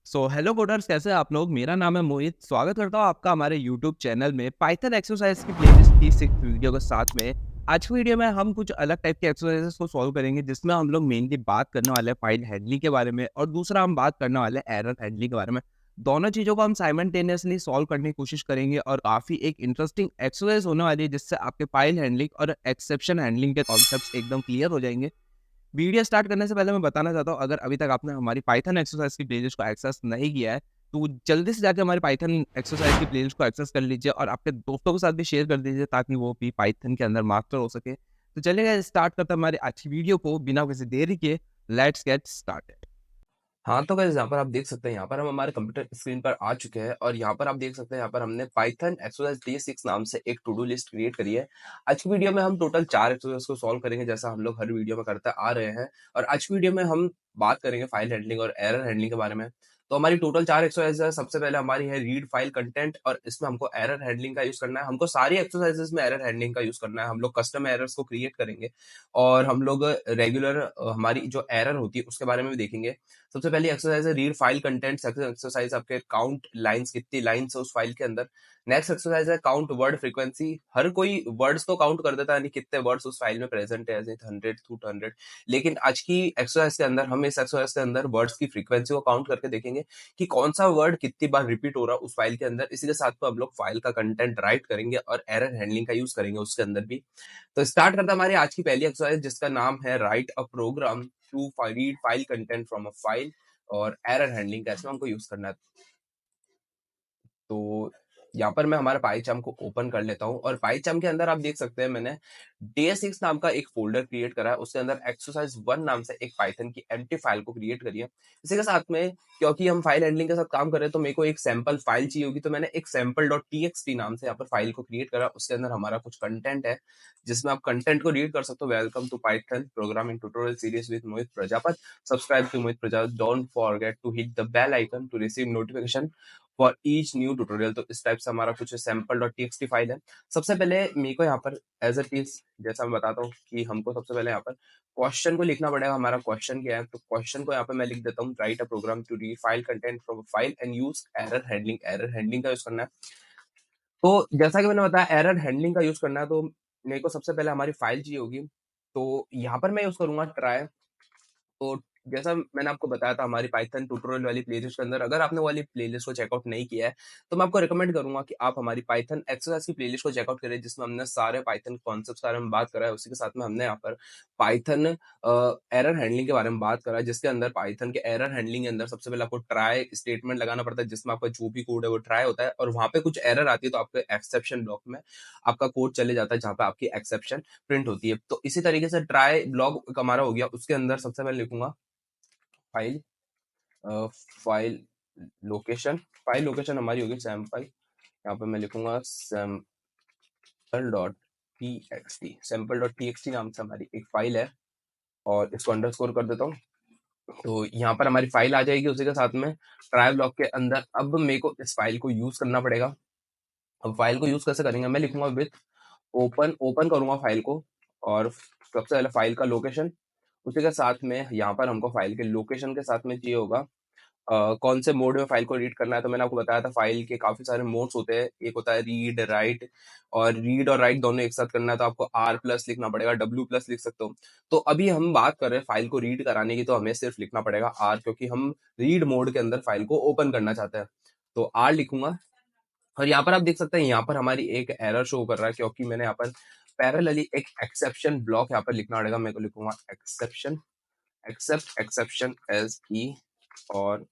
Hello coders, कैसे हैं आप लोग? मेरा नाम है मोहित। स्वागत करता हूँ आपका हमारे यूट्यूब चैनल में पाइथन एक्सरसाइज की प्लेलिस्ट की 6 वीडियो के साथ में। आज की वीडियो में हम कुछ अलग टाइप के एक्सरसाइजेस को सॉल्व करेंगे, जिसमें हम लोग मेनली बात करने वाले हैं फाइल हैंडलिंग के बारे में, और दूसरा हम बात करने वाले हैं एरर हैंडलिंग के बारे में। दोनों चीज़ों को हम साइमल्टेनियसली सॉल्व करने की कोशिश करेंगे, और काफ़ी एक इंटरेस्टिंग एक्सरसाइज होने वाली है, जिससे आपके फाइल हैंडलिंग और एक्सेप्शन हैंडलिंग के कॉन्सेप्ट्स एकदम क्लियर हो जाएंगे। वीडियो स्टार्ट करने से पहले मैं बताना चाहता हूँ, अगर अभी तक आपने हमारी पाइथन एक्सरसाइज की प्लेलिस्ट को एक्सेस नहीं किया है, तो जल्दी से जाके हमारी पाइथन एक्सरसाइज की प्लेलिस्ट को एक्सेस कर लीजिए, और आपके दोस्तों के साथ भी शेयर कर दीजिए, ताकि वो भी पाइथन के अंदर मास्टर हो सके। तो चलिए स्टार्ट करते हैं हमारी आज की वीडियो को बिना किसी देरी के। Let's get started. हाँ, तो गाइस यहाँ पर आप देख सकते हैं, यहाँ पर हम हमारे कंप्यूटर स्क्रीन पर आ चुके हैं और यहाँ पर आप देख सकते हैं, यहाँ पर हमने पाइथन एक्सरसाइज डे 6 नाम से एक टू डू लिस्ट क्रिएट करी है। आज की वीडियो में हम टोटल 4 एक्सरसाइज को सॉल्व करेंगे, जैसा हम लोग हर वीडियो में करते आ रहे हैं। और आज की वीडियो में हम बात करेंगे फाइल हैंडलिंग और एरर हैंडलिंग के बारे में। तो हमारी टोटल 4 एक्सरसाइज है। सबसे पहले हमारी है रीड फाइल कंटेंट, और इसमें हमको एरर हैंडलिंग का यूज करना है। हमको सारी एक्सरसाइजेस में एरर हैंडलिंग का यूज करना है। हम लोग कस्टम एरर्स को क्रिएट करेंगे और हम लोग रेगुलर हमारी जो एरर होती है उसके बारे में भी देखेंगे। सबसे पहली एक्सरसाइज है रीड फाइल कंटेंट्स एक्सरसाइज, आपके काउंट लाइंस, कितनी लाइंस है उस फाइल के अंदर। नेक्स्ट एक्सरसाइज है काउंट वर्ड फ्रीक्वेंसी। हर कोई वर्ड्स तो काउंट कर देता है, यानी कितने वर्ड्स उस फाइल में प्रेजेंट है, एज 100 to 100। लेकिन आज की एक्सरसाइज के अंदर हम इस एक्सरसाइज के अंदर वर्ड्स की फ्रीक्वेंसी को काउंट करके देखेंगे कि कौन सा वर्ड कितनी बार रिपीट हो रहा है उस फाइल के अंदर। इसी के साथ में हम लोग फाइल का कंटेंट राइट करेंगे और एरर हैंडलिंग का यूज करेंगे उसके अंदर भी। तो स्टार्ट करते हैं हमारी आज की पहली एक्सरसाइज, जिसका नाम है write a program to read file content from a file. और एरर हैंडलिंग कैसे हमको यूज करना है। तो यहाँ पर मैं हमारे पाईचार्म को ओपन कर लेता हूँ और पाईचार्म के अंदर आप देख सकते हैं, मैंने डे 6 नाम का एक फोल्डर क्रिएट करा है। उसके अंदर एक्सरसाइज 1 नाम से एक पाइथन की एम्प्टी फाइल को क्रिएट करी है। इसी के साथ में, क्योंकि हम फाइल हैंडलिंग के साथ काम कर रहे हैं, तो मेरे को एक सैंपल फाइल चाहिए होगी, तो मैंने एक sample.txt नाम से यहाँ पर फाइल को क्रिएट करा। उसके अंदर हमारा कुछ कंटेंट है, जिसमें आप कंटेंट को रीड कर सकते हो। Welcome to Python programming tutorial series with Mohit Prajapat. Subscribe to Mohit Prajapat. Don't forget to hit the bell icon to receive notification for each new tutorial. तो इस टाइप से हमारा कुछ sample.txt फाइल है। सबसे पहले मेरे को यहाँ पर एज इट इज, जैसा मैं बताता हूँ, कि हमको सबसे पहले यहाँ पर क्वेश्चन को लिखना पड़ेगा। हमारा क्वेश्चन क्या है, तो क्वेश्चन को यहाँ पे मैं लिख देता हूँ, write a program to read file content from file and use error handling. Error handling का यूज करना है। तो जैसा कि मैंने बताया, एरर हैंडलिंग का यूज करना है, तो मेरे को सबसे पहले हमारी फाइल चाहिए होगी। तो यहाँ पर मैं यूज करूंगा ट्राई। तो जैसा मैंने आपको बताया था, हमारी पाइथन ट्यूटोरियल वाली प्लेलिस्ट के अंदर, अगर आपने वो वाली प्लेलिस्ट को चेकआउट नहीं किया है, तो मैं आपको रिकमेंड करूंगा कि आप हमारी पाइथन एक्सरसाइज की प्लेलिस्ट को चेकआउट करें, जिसमें हमने सारे पाइथन कॉन्सेप्ट्स के बारे में बात करा है। उसी के साथ में हमने यहाँ पर पाइथन एरर हैंडलिंग के बारे में बात करा है, जिसके अंदर पाइथन के एरर हैंडलिंग के अंदर सबसे पहले आपको ट्राई स्टेटमेंट लगाना पड़ता है, जिसमें आपका जो भी कोड है वो ट्राई होता है, और वहां पे कुछ एरर आती है तो आपके एक्सेप्शन ब्लॉक में आपका कोड चले जाता है, जहां पे आपकी एक्सेप्शन प्रिंट होती है। तो इसी तरीके से ट्राई ब्लॉक हमारा हो गया। उसके अंदर सबसे पहले लिखूंगा file, file location. File location हमारी होगी सैम्पल। यहाँ पे मैं लिखूंगा सैम्पल.txt नाम से हमारी एक फाइल है, और इसको अंडरस्कोर कर देता हूँ। तो यहाँ पर हमारी फाइल आ जाएगी। उसी के साथ में ट्राई ब्लॉक के अंदर अब मेरे को इस फाइल को यूज करना पड़ेगा। अब फाइल को यूज कैसे करेंगे, मैं लिखूंगा विथ ओपन। ओपन करूंगा फाइल को, और सबसे पहले फाइल का लोकेशन। उसी के साथ में यहाँ पर हमको फाइल के लोकेशन के साथ में चाहिए होगा कौन से मोड में फाइल को रीड करना है। तो मैंने आपको बताया था, फाइल के काफी सारे मोड्स होते हैं। एक होता है रीड राइट, और रीड और राइट दोनों एक साथ करना है तो आपको R+ लिखना पड़ेगा, W+ लिख सकते हो। तो अभी हम बात कर रहे हैं फाइल को रीड कराने की, तो हमें सिर्फ लिखना पड़ेगा R, क्योंकि हम रीड मोड के अंदर फाइल को ओपन करना चाहते हैं। तो R लिखूंगा। और यहाँ पर आप देख सकते हैं, यहाँ पर हमारी एक एरर शो कर रहा है, क्योंकि मैंने यहाँ पर पैरेलली एक एक्सेप्शन ब्लॉक यहाँ पर लिखना पड़ेगा। मैं को लिखूंगा एक्सेप्शन, एक्सेप्ट एक्सेप्शन एज ई, और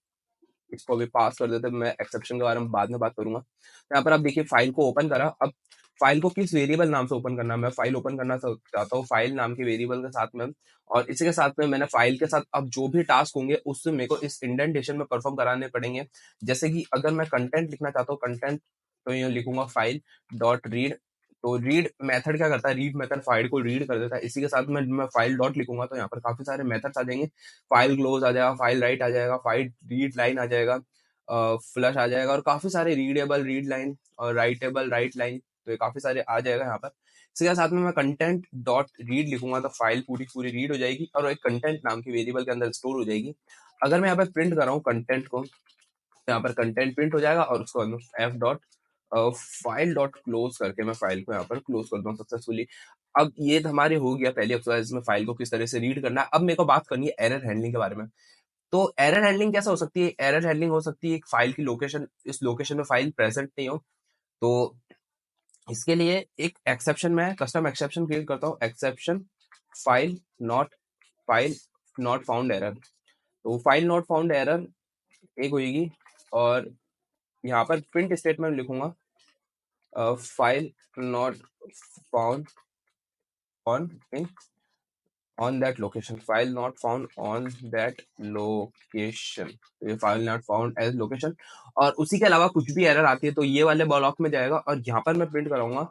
इसको भी पास कर देते हैं। मैं एक्सेप्शन के बारे में बाद में बात करूंगा। तो यहाँ पर आप देखिए, फाइल को ओपन करा। अब फाइल को किस वेरिएबल नाम से ओपन करना है, मैं फाइल ओपन करना चाहता हूँ फाइल नाम के वेरिएबल के साथ में। और इसी के साथ में मैंने फाइल के साथ अब जो भी टास्क होंगे उससे मेरे को इस इंडेंटेशन में परफॉर्म कराने पड़ेंगे। जैसे कि अगर मैं कंटेंट लिखना चाहता हूँ, कंटेंट, तो ये लिखूंगा फाइल डॉट रीड। तो रीड मेथड क्या करता है, रीड मेथड फाइल को रीड कर देता है। इसी के साथ में मैं फाइल डॉट लिखूंगा, तो यहाँ पर काफी सारे मेथड्स आ जाएंगे। फाइल क्लोज आ जाएगा, फाइल राइट आ जाएगा, फाइल रीड लाइन आ जाएगा, फ्लश आ जाएगा, और काफी सारे रीडेबल रीड लाइन और राइटेबल राइट लाइन, तो ये काफी सारे आ जाएगा यहाँ पर। इसके साथ में मैं कंटेंट डॉट रीड लिखूंगा, तो फाइल पूरी पूरी रीड हो जाएगी और एक कंटेंट नाम की वेरिएबल के अंदर स्टोर हो जाएगी। अगर मैं यहाँ पे प्रिंट कर रहा हूँ कंटेंट को, यहाँ पर कंटेंट प्रिंट हो जाएगा और उसको F dot file dot close करके मैं फाइल को यहाँ पर क्लोज कर दूँ सक्सेसफुली। अब ये तो हमारे हो गया पहले एक्सरसाइज में फाइल को किस तरह से रीड करना है। अब मेरे को बात करनी है एरर हैंडलिंग के बारे में। तो एरर हैंडलिंग कैसे हो सकती है? एरर हैंडलिंग हो सकती है एक फाइल की लोकेशन, इस लोकेशन में फाइल प्रेजेंट नहीं हो, तो इसके लिए एक एक्सेप्शन मैं कस्टम एक्सेप्शन क्रिएट करता हूँ, exception file not found error. तो फाइल नॉट फाउंड एरर एक होगी और यहाँ पर प्रिंट स्टेटमेंट लिखूंगा file not found on in on that location, file not found on that location. तो ये file not found as location, और उसी के अलावा कुछ भी एरर आती है तो ये वाले ब्लॉक में जाएगा और यहाँ पर मैं प्रिंट कराऊंगा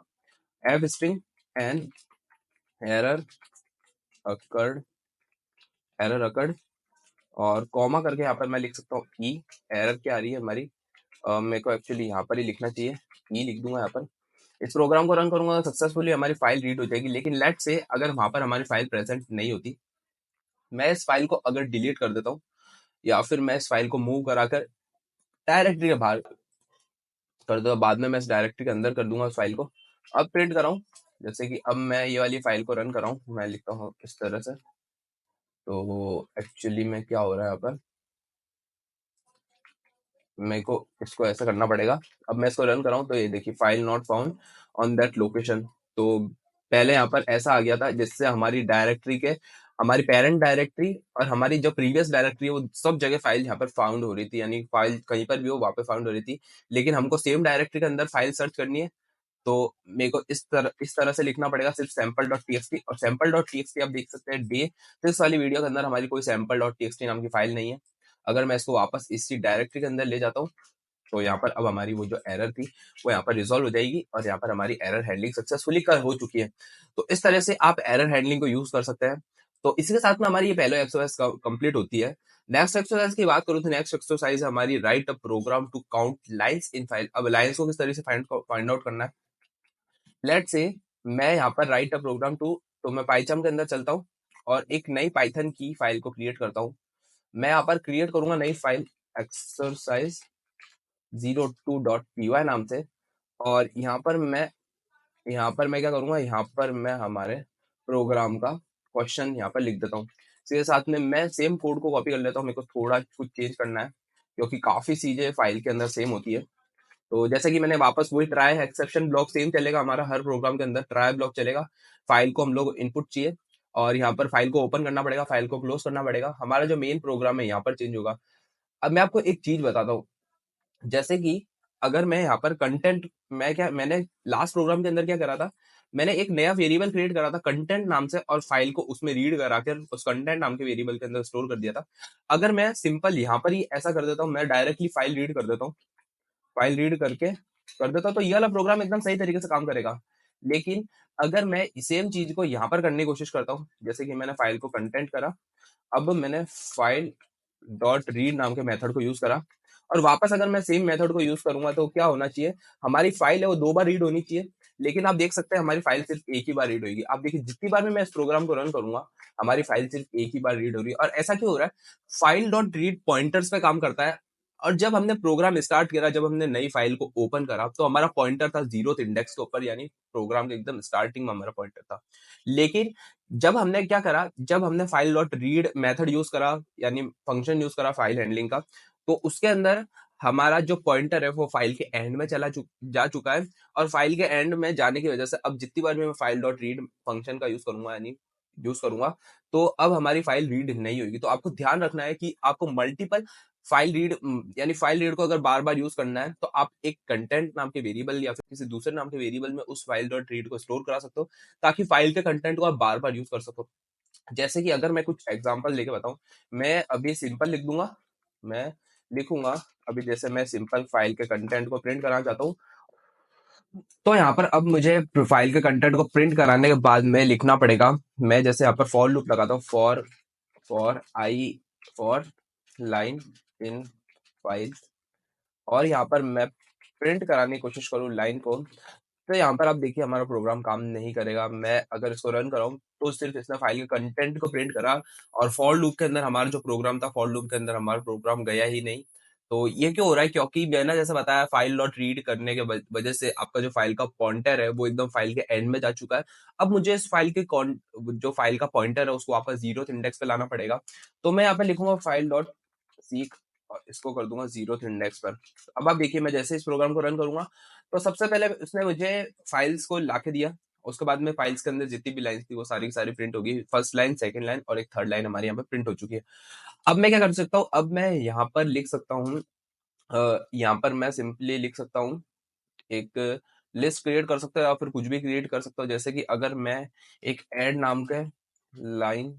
F string and error occurred, error occurred, और कॉमा करके यहाँ पर मैं लिख सकता हूँ ई, एरर क्या आ रही है हमारी, मेरे को एक्चुअली यहाँ पर ही लिखना चाहिए, ई लिख दूंगा यहाँ पर। इस प्रोग्राम को रन करूंगा तो सक्सेसफुली हमारी फाइल रीड हो जाएगी। लेकिन लेट से अगर वहां पर हमारी फाइल प्रेजेंट नहीं होती, मैं इस फाइल को अगर डिलीट कर देता हूँ या फिर मैं इस फाइल को मूव कराकर डायरेक्टरी के बाहर कर दूंगा, बाद में मैं इस डायरेक्टरी के अंदर कर दूंगा उस फाइल को। अब प्रिंट कराऊं, जैसे कि अब मैं ये वाली फाइल को रन कराऊं, मैं लिखता हूँ इस तरह से। तो एक्चुअली में क्या हो रहा है यहाँ पर, मेरे को इसको ऐसा करना पड़ेगा। अब मैं इसको रन कराऊं तो ये देखिए file not found on that location. तो पहले यहाँ पर ऐसा आ गया था जिससे हमारी डायरेक्टरी के, हमारी पेरेंट डायरेक्टरी और हमारी जो प्रीवियस डायरेक्टरी है वो सब जगह फाइल यहाँ पर फाउंड हो रही थी, यानी फाइल कहीं पर भी हो वहाँ पे फाउंड हो रही थी। लेकिन हमको सेम डायरेक्टरी के अंदर फाइल सर्च करनी है, तो मेरे को इस तरह से लिखना पड़ेगा सिर्फ सैम्पल डॉट टीएक्सटी। और सैम्पल डॉट टीएक्सटी आप देख सकते हैं डे, तो इस वाली वीडियो के अंदर हमारी कोई सैम्पल डॉट टीएक्सटी नाम की फाइल नहीं है। अगर मैं इसको वापस इसी डायरेक्टरी के अंदर ले जाता हूँ तो यहाँ पर अब हमारी वो जो एरर थी वो यहाँ पर रिजॉल्व हो जाएगी और यहाँ पर हमारी एरर हैंडलिंग सक्सेसफुली कर हो चुकी है। तो इस तरह से आप एरर हैंडलिंग को यूज कर सकते हैं। तो इसी के साथ में हमारी ये पहले एक्सरसाइज कंप्लीट होती है। नेक्स्ट एक्सरसाइज की बात करूँ तो नेक्स्ट एक्सरसाइज हमारी write a program to count lines in file. अब लाइंस को किस तरह से फाइंड आउट करना है, लेट से मैं यहाँ पर राइट अ प्रोग्राम टू, तो मैं पाइथन के अंदर चलता हूँ और एक नई पाइथन की फाइल को क्रिएट करता हूँ। मैं यहाँ पर क्रिएट करूंगा नई फाइल एक्सरसाइज 02.py नाम से, और यहाँ पर मैं क्या करूंगा, यहाँ पर मैं हमारे प्रोग्राम का क्वेश्चन यहाँ पर लिख देता हूँ। इसके साथ में मैं सेम कोड को कॉपी कर लेता हूँ, मेरे को थोड़ा कुछ चेंज करना है क्योंकि काफी चीजें फाइल के अंदर सेम होती है। तो जैसे कि मैंने वापस वही ट्राई एक्सेप्शन ब्लॉक सेम चलेगा हमारा हर प्रोग्राम के अंदर, ट्राई ब्लॉक चलेगा। फाइल को हम लोग इनपुट चाहिए और यहाँ पर फाइल को ओपन करना पड़ेगा, फाइल को क्लोज करना पड़ेगा, हमारा जो मेन प्रोग्राम है यहाँ पर चेंज होगा। अब मैं आपको एक चीज बताता हूँ, जैसे कि अगर मैं यहाँ पर कंटेंट, मैंने लास्ट प्रोग्राम के अंदर क्या करा था, मैंने एक नया वेरिएबल क्रिएट करा था कंटेंट नाम से और फाइल को उसमें रीड करा कर उस कंटेंट नाम के वेरिएबल के अंदर स्टोर कर दिया था। अगर मैं सिंपल यहाँ पर ही ऐसा कर देता हूँ, मैं डायरेक्टली फाइल रीड कर देता हूँ, फाइल रीड करके कर देता हूँ तो ये वाला प्रोग्राम एकदम सही तरीके से काम करेगा। लेकिन अगर मैं सेम चीज को यहाँ पर करने की कोशिश करता हूँ, जैसे कि मैंने फाइल को कंटेंट करा, अब मैंने फाइल डॉट रीड नाम के मेथड को यूज करा और वापस अगर मैं सेम मेथड को यूज करूंगा तो क्या होना चाहिए, हमारी फाइल है वो 2 बार रीड होनी चाहिए। लेकिन आप देख सकते हैं हमारी फाइल सिर्फ एक ही बार रीड होगी। आप देखिए जितनी बार भी मैं इस प्रोग्राम को रन करूंगा हमारी फाइल सिर्फ एक ही बार रीड हो रही है। और ऐसा क्यों हो रहा है, फाइल डॉट रीड पॉइंटर्स पे काम करता है। और जब हमने प्रोग्राम स्टार्ट करा, जब हमने नई फाइल को ओपन करा तो हमारा पॉइंटर था 0th इंडेक्स के ऊपर, यानी प्रोग्राम के एकदम स्टार्टिंग में हमारा पॉइंटर था। लेकिन जब हमने क्या करा, जब हमने file dot read method use करा यानी फंक्शन यूज करा फाइल हैंडलिंग का, तो उसके अंदर हमारा जो पॉइंटर है वो फाइल के एंड में जा चुका है। और फाइल के एंड में जाने की वजह से अब जितनी बार भी मैं फाइल डॉट रीड फंक्शन का यूज करूंगा यानी यूज करूंगा तो अब हमारी फाइल रीड नहीं होगी। तो आपको ध्यान रखना है कि आपको मल्टीपल फाइल रीड, यानी फाइल रीड को अगर बार बार यूज करना है तो आप एक कंटेंट नाम के वेरिएबल या फिर किसी दूसरे नाम के वेरिएबल में उस फाइल डॉट रीड को स्टोर करा सकते हो ताकि फाइल के कंटेंट को आप बार बार यूज कर सको। जैसे कि अगर मैं कुछ एग्जांपल लेके बताऊं, मैं अभी सिंपल लिख दूंगा, मैं लिखूंगा अभी, जैसे मैं सिंपल फाइल के कंटेंट को प्रिंट कराना चाहता हूँ, तो यहाँ पर अब मुझे फाइल के कंटेंट को प्रिंट कराने के बाद में लिखना पड़ेगा, मैं जैसे यहाँ पर फॉर लूप लगाता हूँ, फॉर लाइन इन फाइल, और यहाँ पर मैं प्रिंट कराने की कोशिश करूँ लाइन को, तो यहाँ पर आप देखिए हमारा प्रोग्राम काम नहीं करेगा। मैं अगर इसको रन कराऊं तो सिर्फ इसने फाइल के कंटेंट को प्रिंट करा और फॉर लूप के अंदर हमारा जो प्रोग्राम था, फॉर लूप के अंदर हमारा प्रोग्राम गया ही नहीं। तो ये क्यों हो रहा है, क्योंकि मैंने जैसे बताया फाइल डॉट रीड करने के वजह से आपका जो फाइल का पॉइंटर है वो एकदम फाइल के एंड में जा चुका है। अब मुझे इस फाइल के जो फाइल का पॉइंटर है उसको वापस 0th इंडेक्स पे लाना पड़ेगा। तो मैं यहाँ पे लिखूंगा फाइल डॉट सीक और इसको कर दूंगा 0th इंडेक्स पर। अब आप देखिए मैं जैसे इस प्रोग्राम को रन करूंगा तो सबसे पहले उसने मुझे फाइल्स को लाके दिया। उसके बाद में फाइल्स के अंदर जितनी भी लाइन्स थी वो सारी की सारी प्रिंट होगी। फर्स्ट लाइन, सेकंड लाइन और एक थर्ड लाइन हमारे यहाँ पे प्रिंट हो चुकी है। अब मैं क्या कर सकता हूँ, अब मैं यहाँ पर लिख सकता हूँ, यहाँ पर मैं सिंपली लिख सकता हूँ, एक लिस्ट क्रिएट कर सकता हूँ या फिर कुछ भी क्रिएट कर सकता हूँ। जैसे कि अगर मैं एक ऐड नाम का लाइन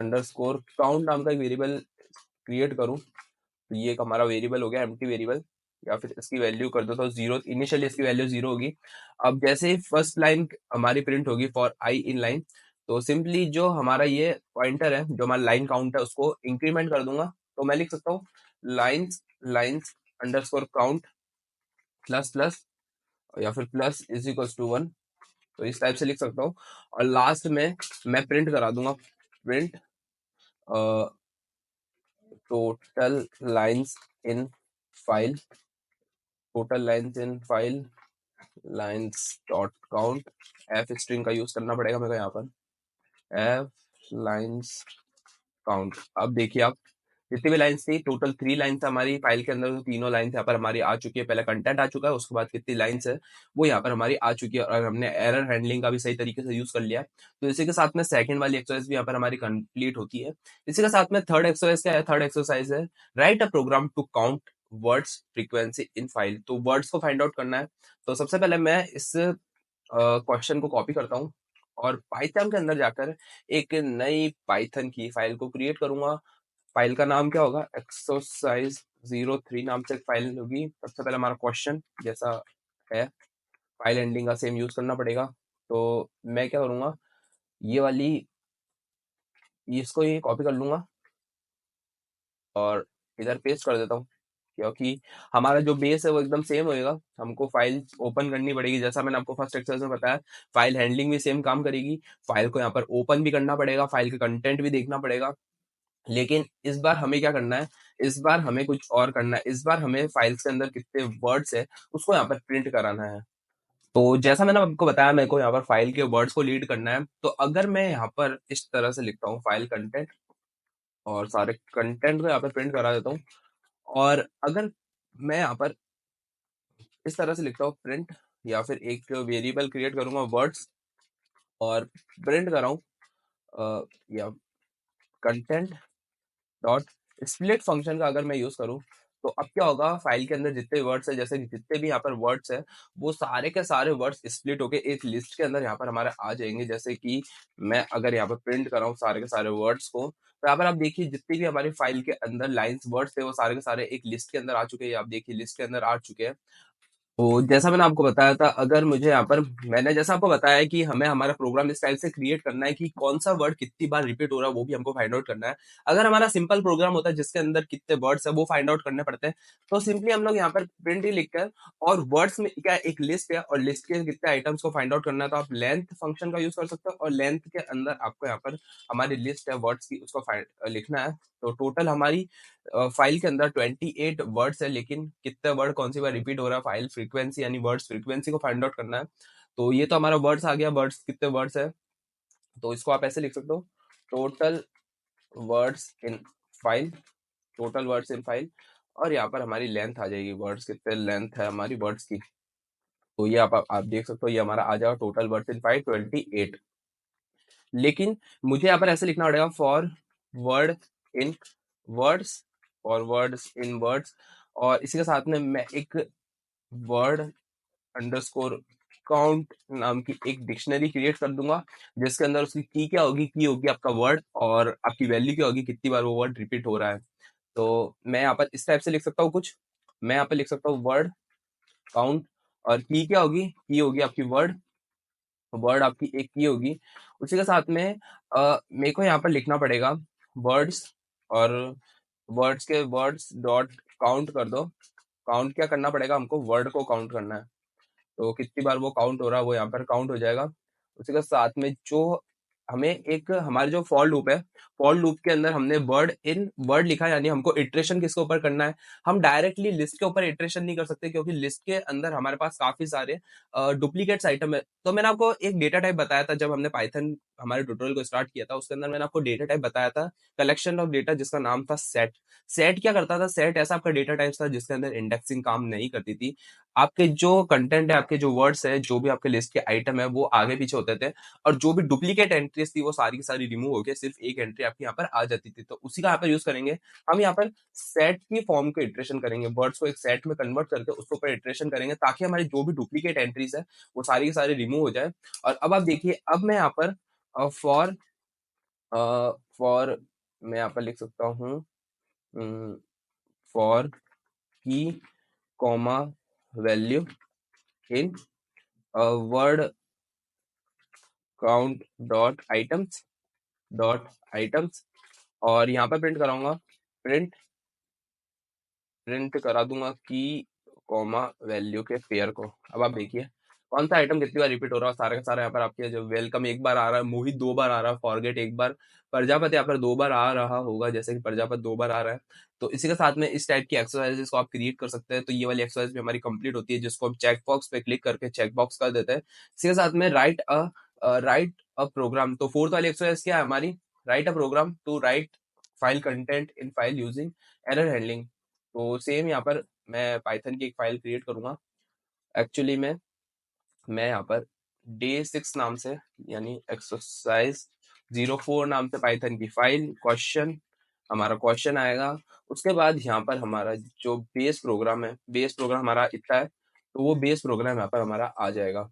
अंडरस्कोर काउंट नाम का एक वेरिएबल क्रिएट करूँ, तो ये एक हमारा वेरिएबल हो गया, एम्प्टी वेरिएबल। या फिर इसकी वैल्यू कर दो तो 0, इनिशियली इसकी वैल्यू 0 होगी। अब जैसे ही फर्स्ट लाइन हमारी प्रिंट होगी फॉर आई इन लाइन, तो सिंपली जो हमारा ये पॉइंटर है, जो हमारा लाइन काउंट है, उसको इंक्रीमेंट कर दूंगा। तो मैं लिख सकता हूँ lines lines underscore count plus plus या फिर प्लस इज इक्वल टू 1। तो इस टाइप से लिख सकता हूँ। और लास्ट में मैं प्रिंट करा दूंगा, print total lines in file, total lines in file lines dot count. F string का यूज करना पड़ेगा मेरे को यहाँ पर, एफ लाइन्स काउंट। अब देखिए आप, जितनी भी लाइन्स थी टोटल 3 लाइन्स हमारी फाइल के अंदर, तो तीनों लाइन्स यहाँ पर हमारी आ चुकी है। पहले कंटेंट आ चुका है, उसके बाद कितनी लाइन्स है वो यहाँ पर हमारी आ चुकी है, और हमने एरर हैंडलिंग का भी सही तरीके से यूज कर लिया है। तो इसी के साथ में सेकंड वाली एक्सरसाइज भी यहाँ पर हमारी कंप्लीट होती है। इसी के साथ में थर्ड एक्सरसाइज क्या है, थर्ड एक्सरसाइज है write a program to count words frequency in file. तो वर्ड्स को फाइंड आउट करना है। तो सबसे पहले मैं इस क्वेश्चन को कॉपी करता हूँ और पाइथन के अंदर जाकर एक नई पाइथन की फाइल को क्रिएट करूंगा। फाइल का नाम क्या होगा, एक्सरसाइज 03 नाम से एक फाइल होगी। सबसे पहले हमारा क्वेश्चन जैसा है, फाइल एंडिंग का सेम यूज करना पड़ेगा। तो मैं क्या करूंगा, ये वाली इसको ये कॉपी कर लूंगा और इधर पेस्ट कर देता हूँ, क्योंकि हमारा जो बेस है वो एकदम सेम होएगा। हमको फाइल ओपन करनी पड़ेगी, जैसा मैंने आपको फर्स्ट एक्सरसाइज में बताया। फाइल हैंडलिंग भी सेम काम करेगी, फाइल को यहाँ पर ओपन भी करना पड़ेगा, फाइल के कंटेंट भी देखना पड़ेगा। लेकिन इस बार हमें क्या करना है, इस बार हमें कुछ और करना है। इस बार हमें फाइल्स के अंदर कितने वर्ड्स है उसको यहाँ पर प्रिंट कराना है। तो जैसा मैंने आपको बताया, मेरे को यहाँ पर फाइल के वर्ड्स को लीड करना है। तो अगर मैं यहाँ पर इस तरह से लिखता हूँ फाइल कंटेंट, और सारे कंटेंट को यहाँ पर प्रिंट करा देता हूँ, और अगर मैं यहाँ पर इस तरह से लिखता हूँ प्रिंट, या फिर एक वेरिएबल क्रिएट करूंगा वर्ड्स और प्रिंट कर रहा हूँ या कंटेंट डॉट स्प्लिट फंक्शन का अगर मैं यूज करूं, तो अब क्या होगा, फाइल के अंदर जितने वर्ड्स है, जैसे कि जितने भी यहाँ पर वर्ड्स है, वो सारे के सारे वर्ड्स स्प्लिट होके एक लिस्ट के अंदर यहाँ पर हमारे आ जाएंगे। जैसे कि मैं अगर यहाँ पर प्रिंट कर रहा हूँ सारे के सारे वर्ड्स को, तो यहाँ पर आप देखिए जितनी भी हमारी फाइल के अंदर लाइंस वर्ड्स थे वो सारे के सारे एक लिस्ट के अंदर आ चुके हैं। आप देखिए लिस्ट के अंदर आ चुके हैं। तो जैसा मैंने आपको बताया था, अगर मुझे यहाँ पर, मैंने जैसा आपको बताया है कि हमें हमारा प्रोग्राम इस टाइप से क्रिएट करना है कि कौन सा वर्ड कितनी बार रिपीट हो रहा है वो भी हमको फाइंड आउट करना है। अगर हमारा सिंपल प्रोग्राम होता है जिसके अंदर कितने वर्ड्स है वो फाइंड आउट करने पड़ते हैं, तो सिंपली हम लोग यहाँ पर प्रिंट ही लिखकर, और वर्ड्स में क्या एक लिस्ट है और लिस्ट के कितने आइटम्स को फाइंड आउट करना है, तो आप लेंथ फंक्शन का यूज कर सकते हो, और लेंथ के अंदर आपको यहाँ पर हमारी लिस्ट है वर्ड्स की, उसको लिखना है। तो टोटल हमारी फाइल के अंदर 28 वर्ड्स है, लेकिन कितने वर्ड कौन सी बार रिपीट हो रहा है, फाइल फ्रीक्वेंसी यानी वर्ड्स फ्रीक्वेंसी को फाइंड आउट करना है। तो ये तो हमारा वर्ड्स आ गया, वर्ड्स कितने वर्ड्स है, तो इसको आप ऐसे लिख सकते हो, total words in file, total words in file. और यहाँ पर हमारी लेंथ आ जाएगी, वर्ड्स कितने लेंथ है हमारी वर्ड्स की। तो ये आप देख सकते हो, ये हमारा आ जाएगा टोटल वर्ड्स इन फाइल 28। लेकिन मुझे यहाँ पर ऐसे लिखना पड़ेगा, for word in words, for words in words, और इसी के साथ में मैं एक वर्ड अंडरस्कोर काउंट नाम की एक डिक्शनरी क्रिएट कर दूंगा, जिसके अंदर उसकी की होगी आपका वर्ड, और आपकी वैल्यू क्या होगी, कितनी बार वो वर्ड रिपीट हो रहा है। तो मैं यहाँ पर इस टाइप से लिख सकता हूँ कुछ, मैं यहाँ पे लिख सकता हूँ वर्ड काउंट, और की क्या होगी, की होगी आपकी वर्ड, वर्ड आपकी एक की होगी। उसी के साथ में मेरे को यहाँ पर लिखना पड़ेगा वर्ड्स, और वर्ड्स के वर्ड्स डॉट काउंट कर दो। काउंट क्या करना पड़ेगा हमको, वर्ड को काउंट करना है। तो कितनी बार वो काउंट हो रहा है वो यहाँ पर काउंट हो जाएगा। उसी के साथ में जो हमें एक हमारे जो फॉर लूप है, फॉर लूप के अंदर हमने वर्ड लिखा है, यानी हमको इटरेशन किसके ऊपर करना है। हम डायरेक्टली लिस्ट के ऊपर इटरेशन नहीं कर सकते, क्योंकि लिस्ट के अंदर हमारे पास काफी सारे डुप्लीकेट्स आइटम है। तो मैंने आपको एक डेटा टाइप बताया था जब हमने पाइथन हमारे ट्यूटोरियल को स्टार्ट किया था, उसके अंदर मैंने आपको डेटा टाइप बताया था, कलेक्शन ऑफ डेटा, जिसका नाम था सेट। सेट क्या करता था? सेट ऐसा आपका डेटा टाइप था जिसके अंदर इंडेक्सिंग काम नहीं करती थी। आपके जो कंटेंट है, आपके जो वर्ड्स है, जो भी आपके लिस्ट के आइटम है, वो आगे पीछे होते थे, और जो भी डुप्लीकेट एंट्रीज थी वो सारी की सारी रिमूव होकर सिर्फ एक एंट्री आपकी यहाँ पर आ जाती थी। तो उसी का यहाँ पर यूज करेंगे हम। यहाँ पर सेट की फॉर्म को इटरेशन करेंगे, वर्ड्स को एक सेट में कन्वर्ट करके उसके ऊपर इटरेशन करेंगे, ताकि हमारी जो भी डुप्लीकेट एंट्रीज है वो सारी की सारी रिमूव हो जाए। और अब आप देखिए, अब मैं यहाँ पर फॉर फॉर मैं यहाँ पर लिख सकता हूँ फॉर की comma value in word count dot items, और यहाँ पर प्रिंट कराऊंगा, प्रिंट प्रिंट करा दूंगा की कॉमा वैल्यू के पेयर को। अब आप देखिए कौन सा आइटम कितनी बार रिपीट हो रहा है। सारे का सारा यहाँ पर आपके जो वेलकम एक बार आ रहा है, मोहित 2 बार आ रहा है, फॉरगेट 1 बार, प्रजापति यहाँ पर 2 बार आ रहा होगा, जैसे कि प्रजापति 2 बार आ रहा है। तो इसी के साथ में इस टाइप की एक्सरसाइजेस को आप क्रिएट कर सकते हैं। तो ये वाली एक्सरसाइज भी हमारी कंप्लीट होती है, जिसको हम चेक बॉक्स पे क्लिक करके चेक बॉक्स कर देते हैं। इसी के साथ में राइट अ प्रोग्राम। तो फोर्थ वाली एक्सरसाइज क्या है हमारी? Write a program to write file content in file using error handling. तो सेम यहाँ पर मैं पाइथन की एक फाइल क्रिएट करूंगा। एक्चुअली में मैं यहाँ पर day6 नाम से, यानी एक्सरसाइज 04 नाम से पाइथन की फाइल, क्वेश्चन, हमारा क्वेश्चन आएगा। उसके बाद यहाँ पर हमारा जो बेस प्रोग्राम है, बेस प्रोग्राम हमारा इतना है, तो वो बेस प्रोग्राम यहाँ पर हमारा आ जाएगा।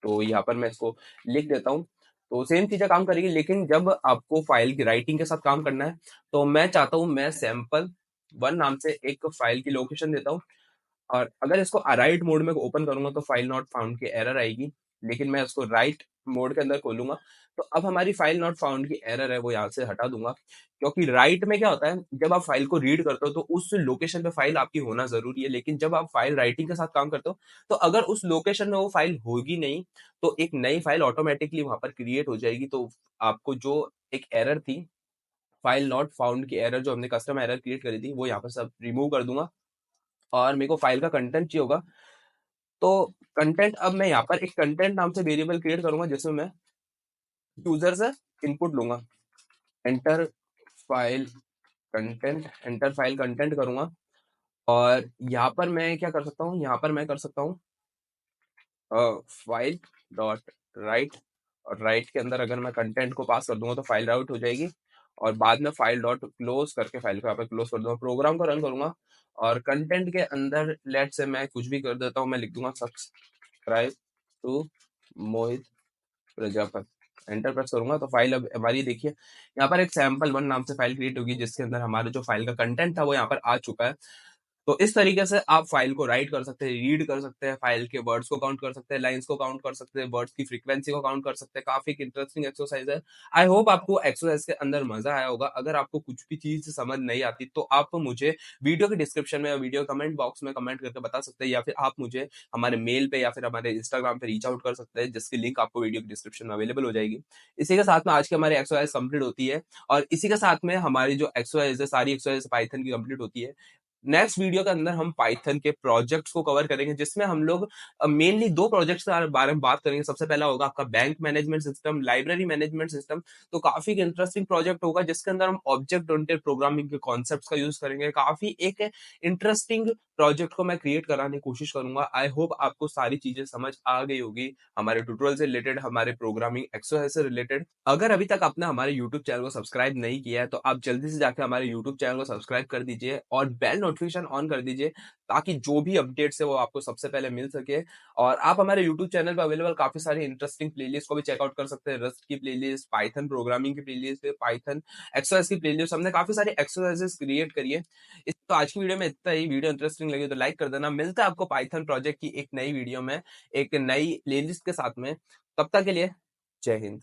तो यहाँ पर मैं इसको लिख देता हूँ। तो सेम चीजें काम करेगी, लेकिन जब आपको फाइल की राइटिंग के साथ काम करना है, तो मैं चाहता हूँ मैं sample1 नाम से एक फाइल की लोकेशन देता हूँ। और अगर इसको राइट मोड में ओपन करूंगा तो फाइल नॉट फाउंड की एरर आएगी, लेकिन मैं इसको राइट मोड के अंदर खोलूंगा तो अब हमारी फाइल नॉट फाउंड की एरर है वो यहाँ से हटा दूंगा। क्योंकि राइट में क्या होता है, जब आप फाइल को रीड करते हो तो उस लोकेशन पे फाइल आपकी होना जरूरी है, लेकिन जब आप फाइल राइटिंग के साथ काम करते हो तो अगर उस लोकेशन में वो फाइल होगी नहीं, तो एक नई फाइल ऑटोमेटिकली वहां पर क्रिएट हो जाएगी। तो आपको जो एक एरर थी, फाइल नॉट फाउंड की एरर, जो हमने कस्टम एरर क्रिएट करी थी, वो यहाँ पर सब रिमूव कर दूंगा। और मेरे को फाइल का कंटेंट चाहिए होगा, तो कंटेंट, अब मैं यहाँ पर एक कंटेंट नाम से वेरिएबल क्रिएट करूंगा, जिसमें मैं यूजर से इनपुट लूंगा। एंटर फाइल कंटेंट करूंगा। और यहाँ पर मैं क्या कर सकता हूँ, यहाँ पर मैं कर सकता हूँ फाइल डॉट राइट, और राइट के अंदर अगर मैं कंटेंट को पास कर दूंगा तो फाइल राउट हो जाएगी। और बाद में फाइल डॉट क्लोज करके फाइल को यहाँ पर क्लोज कर दूंगा, प्रोग्राम को रन करूंगा। और कंटेंट के अंदर लेट से मैं कुछ भी कर देता हूँ, मैं लिख दूंगा subscribe to Mohit Prajapati. Enter press करूंगा तो फाइल अब हमारी देखिए यहाँ पर एक sample1 नाम से फाइल क्रिएट होगी, जिसके अंदर हमारा जो फाइल का कंटेंट था वो यहाँ पर आ चुका है। तो इस तरीके से आप फाइल को राइट कर सकते हैं, रीड कर सकते हैं, फाइल के वर्ड्स को काउंट कर सकते हैं, लाइंस को काउंट कर सकते हैं, वर्ड्स की फ्रीक्वेंसी को काउंट कर सकते हैं। काफी इंटरेस्टिंग एक्सरसाइज है। आई होप आपको एक्सरसाइज के अंदर मजा आया होगा। अगर आपको कुछ भी चीज समझ नहीं आती तो आप मुझे वीडियो के डिस्क्रिप्शन में या वीडियो कमेंट बॉक्स में कमेंट करके बता सकते हैं, या फिर आप मुझे हमारे मेल पे या फिर हमारे इंस्टाग्राम पे रीच आउट कर सकते हैं, जिसकी लिंक आपको वीडियो के डिस्क्रिप्शन में अवेलेबल हो जाएगी। इसी के साथ में आज की हमारी एक्सरसाइज कंप्लीट होती है, और इसी के साथ में हमारी जो एक्सरसाइज है, सारी एक्सरसाइज पाइथन की कंप्लीट होती है। नेक्स्ट वीडियो के अंदर हम पाइथन के प्रोजेक्ट्स को कवर करेंगे, जिसमें हम लोग मेनली 2 प्रोजेक्ट्स के बारे में बात करेंगे। सबसे पहला होगा आपका bank management system, library management system. तो काफी इंटरेस्टिंग प्रोजेक्ट होगा, जिसके अंदर हम ऑब्जेक्ट ओरिएंटेड प्रोग्रामिंग के कॉन्सेप्ट्स का यूज करेंगे। काफी एक इंटरेस्टिंग प्रोजेक्ट को मैं क्रिएट कराने की कोशिश करूंगा। आई होप आपको सारी चीजें समझ आ गई होगी, हमारे ट्यूटोरियल से रिलेटेड, हमारे प्रोग्रामिंग एक्सरसाइज से रिलेटेड। अगर अभी तक आपने हमारे यूट्यूब चैनल को सब्सक्राइब नहीं किया है तो आप जल्दी से जाकर हमारे यूट्यूब चैनल को सब्सक्राइब कर दीजिए और बेल नोटिफिकेशन ऑन कर दीजिए, ताकि जो भी अपडेट्स है वो आपको सबसे पहले मिल सके। और आप हमारे यूट्यूब चैनल पर अवेलेबल काफी सारी इंटरेस्टिंग प्लेलिस्ट को भी चेकआउट कर सकते हैं। रस्ट की प्लेलिस्ट, पाइथन प्रोग्रामिंग की प्लेलिस्ट, पाइथन एक्सरसाइज की प्लेलिस्ट, हमने काफी सारी एक्सरसाइजेस क्रिएट करी है। तो आज की वीडियो में इतना ही। वीडियो इंटरेस्टिंग लगी तो लाइक कर देना। मिलता है आपको पाइथन प्रोजेक्ट की एक नई वीडियो में, एक नई प्लेलिस्ट के साथ में। तब तक के लिए जय हिंद।